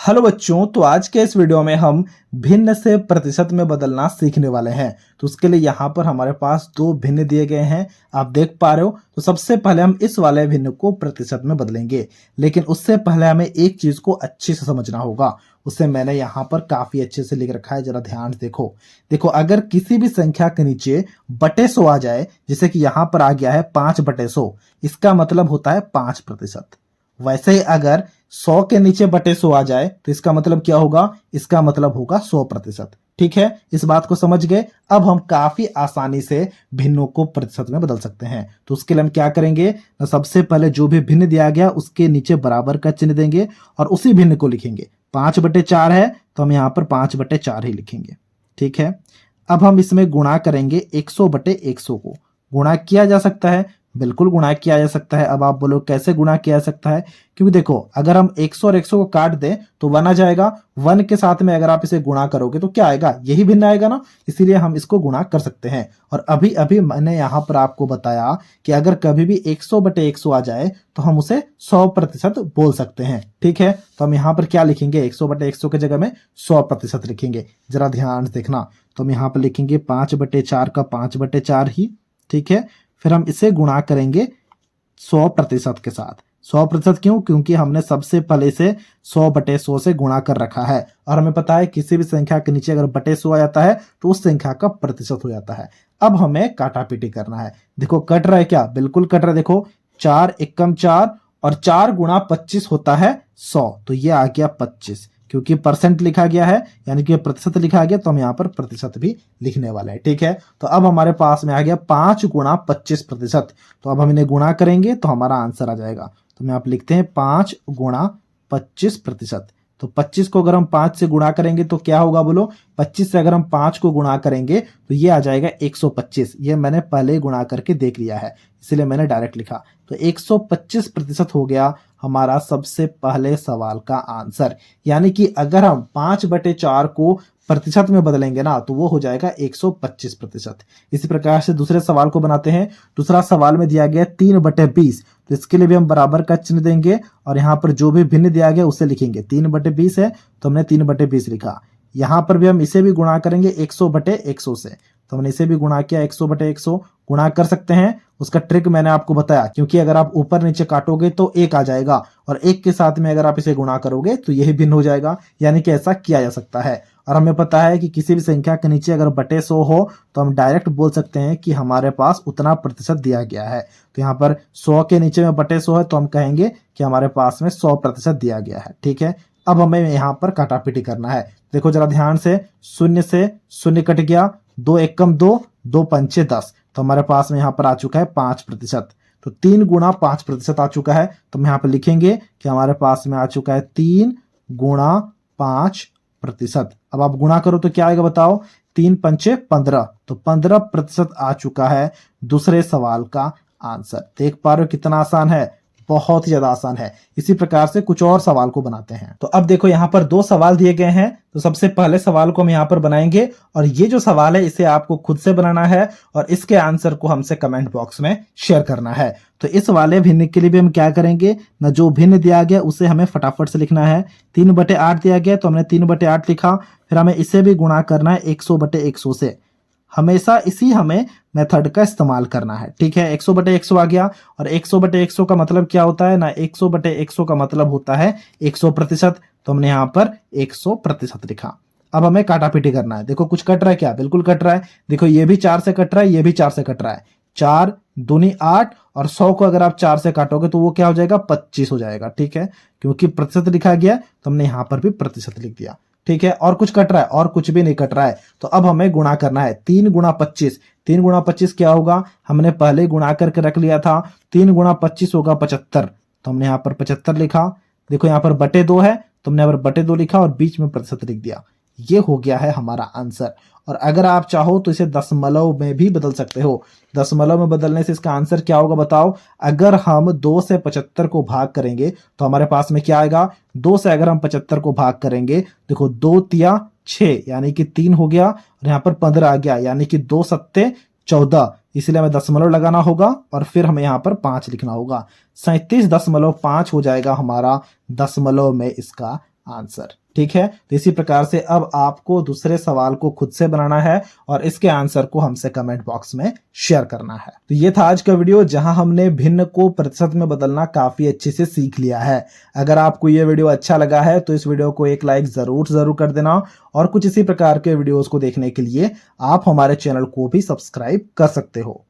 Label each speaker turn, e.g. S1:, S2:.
S1: Hello बच्चों, तो आज के इस वीडियो में हम भिन्न से प्रतिशत में बदलना सीखने वाले हैं। तो उसके लिए यहाँ पर हमारे पास दो भिन्न दिए गए हैं, आप देख पा रहे हो। तो सबसे पहले हम इस वाले भिन्न को प्रतिशत में बदलेंगे, लेकिन उससे पहले हमें एक चीज को अच्छे से समझना होगा। उसे मैंने यहाँ पर काफी अच्छे से लिख रखा है, जरा ध्यान से देखो अगर किसी भी संख्या के नीचे बटे 100 आ जाए, जैसे कि यहाँ पर आ गया है 5/100, इसका मतलब होता है 5%। वैसे ही अगर 100 के नीचे बटे 100 आ जाए तो इसका मतलब क्या होगा? इसका मतलब होगा 100%। ठीक है, इस बात को समझ गए। अब हम काफी आसानी से भिन्नों को प्रतिशत में बदल सकते हैं। तो उसके लिए हम क्या करेंगे, तो सबसे पहले जो भी भिन्न दिया गया उसके नीचे बराबर का चिन्ह देंगे और उसी भिन्न को लिखेंगे। 5/4 है तो हम यहाँ पर 5/4 ही लिखेंगे। ठीक है, अब हम इसमें गुणा करेंगे 100/100 को। गुणा किया जा सकता है, बिल्कुल गुणा किया जा सकता है। अब आप बोलो कैसे गुणा किया जा सकता है? क्योंकि देखो अगर हम 100 और 100 को काट दें तो 1 आ जाएगा। 1 के साथ में अगर आप इसे गुणा करोगे तो क्या आएगा? यही भिन्न आएगा ना, इसीलिए हम इसको गुणा कर सकते हैं। और अभी अभी मैंने यहाँ पर आपको बताया कि अगर कभी भी 100/100 आ जाए तो हम उसे 100% बोल सकते हैं। ठीक है, तो हम यहाँ पर क्या लिखेंगे? 100/100 की जगह में 100% लिखेंगे। जरा ध्यान से देखना, तो हम यहाँ पर लिखेंगे 5/4 का 5/4 ही। ठीक है, फिर हम इसे गुणा करेंगे 100% के साथ। 100% क्यों? क्योंकि हमने सबसे पहले से 100/100 से गुणा कर रखा है और हमें पता है किसी भी संख्या के नीचे अगर बटे 100 आ जाता है तो उस संख्या का प्रतिशत हो जाता है। अब हमें काटापीटी करना है। देखो कट रहा है क्या? बिल्कुल कट रहा है। देखो 4 एकम 4 और 4 गुणा 25 होता है 100, तो ये आ गया 25। क्योंकि परसेंट लिखा गया है यानी कि प्रतिशत लिखा गया, तो हम यहाँ पर प्रतिशत भी लिखने वाले हैं। ठीक है, तो अब हमारे पास में आ गया 5 गुणा 25%। तो अब हम इन्हें गुणा करेंगे तो हमारा आंसर आ जाएगा। तो हम यहाँ पर लिखते हैं 5 गुणा 25%। तो 25 को अगर हम 5 से गुणा करेंगे तो क्या होगा बोलो? 25 से अगर हम 5 को गुणा करेंगे तो ये आ जाएगा 125। ये मैंने पहले ही गुणा करके देख लिया है, इसलिए मैंने डायरेक्ट लिखा। तो 125% हो गया हमारा सबसे पहले सवाल का आंसर। यानी कि अगर हम 5/4 को प्रतिशत में बदलेंगे ना तो वो हो जाएगा 125%। इसी प्रकार से दूसरे सवाल को बनाते हैं। दूसरा सवाल में दिया गया 3/20, तो इसके लिए भी हम बराबर का चिन्ह देंगे और यहाँ पर जो भी भिन्न दिया गया उसे लिखेंगे। 3/20 है तो हमने 3/20 लिखा। यहाँ पर भी हम इसे भी गुणा करेंगे 100/100 से, तो हमने इसे भी गुणा किया 100/100। गुणा कर सकते हैं, उसका ट्रिक मैंने आपको बताया, क्योंकि अगर आप ऊपर नीचे काटोगे तो 1 आ जाएगा और 1 के साथ में अगर आप इसे गुणा करोगे तो यही भिन्न हो जाएगा। यानी कि ऐसा किया जा सकता है। और हमें पता है कि किसी भी संख्या के नीचे अगर बटे 100 हो तो हम डायरेक्ट बोल सकते हैं कि हमारे पास उतना प्रतिशत दिया गया है। तो यहाँ पर 100 के नीचे में बटे 100 है तो हम कहेंगे कि हमारे पास में 100% दिया गया है। ठीक है, अब हमें यहाँ पर काटापीटी करना है। देखो जरा ध्यान से, 0 से 0 कट गया, 2 एकम 2, 2 पंचे 10, तो हमारे पास में यहाँ पर आ चुका है 5%। तो 3 गुणा 5% आ चुका है। तो हम यहाँ पर लिखेंगे कि हमारे पास में आ चुका है 3 गुणा 5%। अब आप गुणा करो तो क्या आएगा बताओ? 3 पंचे 15, तो 15% आ चुका है दूसरे सवाल का आंसर। देख पा रहे हो कितना आसान है? बहुत ही ज्यादा आसान है। इसी प्रकार से कुछ और सवाल को बनाते हैं। तो अब देखो यहाँ पर 2 सवाल दिए गए हैं। तो सबसे पहले सवाल को हम यहाँ पर बनाएंगे और ये जो सवाल है इसे आपको खुद से बनाना है और इसके आंसर को हमसे कमेंट बॉक्स में शेयर करना है। तो इस वाले भिन्न के लिए भी हम क्या करेंगे ना, जो भिन्न दिया गया उसे हमें फटाफट से लिखना है। 3/8 दिया गया तो हमने 3/8 लिखा। फिर हमें इसे भी गुणा करना है 100/100 से। हमेशा इसी हमें मेथड का इस्तेमाल करना है। ठीक है, 100/100 आ गया और 100/100 का मतलब क्या होता है ना? 100/100 का मतलब होता है 100%। तो हमने यहाँ पर 100% लिखा। अब हमें काटापीटी करना है। देखो कुछ कट रहा है क्या? बिल्कुल कट रहा है। देखो ये भी 4 से कट रहा है, ये भी 4 से कट रहा है। 4 दूनी 8 और 100 को अगर आप 4 से काटोगे तो वो क्या हो जाएगा? 25 हो जाएगा। ठीक है, क्योंकि प्रतिशत लिखा गया तो हमने यहाँ पर भी प्रतिशत लिख दिया। ठीक है, और कुछ कट रहा है? और कुछ भी नहीं कट रहा है। तो अब हमें गुणा करना है। 3 गुणा 25, 3 गुणा 25 क्या होगा? हमने पहले गुणा करके रख लिया था। 3 गुणा 25 होगा 75, तो हमने यहाँ पर 75 लिखा। देखो यहाँ पर बटे 2 है तो हमने यहाँ पर बटे 2 लिखा और बीच में प्रतिशत लिख दिया। ये हो गया है हमारा आंसर। और अगर आप चाहो तो इसे दशमलव में भी बदल सकते हो। दशमलव में बदलने से इसका आंसर क्या होगा बताओ? अगर हम 2 से 75 को भाग करेंगे तो हमारे पास में क्या आएगा? 2 से अगर हम 75 को भाग करेंगे, देखो 2 तिया 6 यानी कि 3 हो गया और यहाँ पर 15 आ गया यानी कि 2 सत्ते 14, इसलिए हमें दशमलव लगाना होगा और फिर हमें यहाँ पर 5 लिखना होगा। 37.5 हो जाएगा हमारा दशमलव में इसका आंसर। ठीक है, तो इसी प्रकार से अब आपको दूसरे सवाल को खुद से बनाना है और इसके आंसर को हमसे कमेंट बॉक्स में शेयर करना है। तो ये था आज का वीडियो जहां हमने भिन्न को प्रतिशत में बदलना काफी अच्छे से सीख लिया है। अगर आपको ये वीडियो अच्छा लगा है तो इस वीडियो को एक लाइक जरूर कर देना और कुछ इसी प्रकार के वीडियोस को देखने के लिए आप हमारे चैनल को भी सब्सक्राइब कर सकते हो।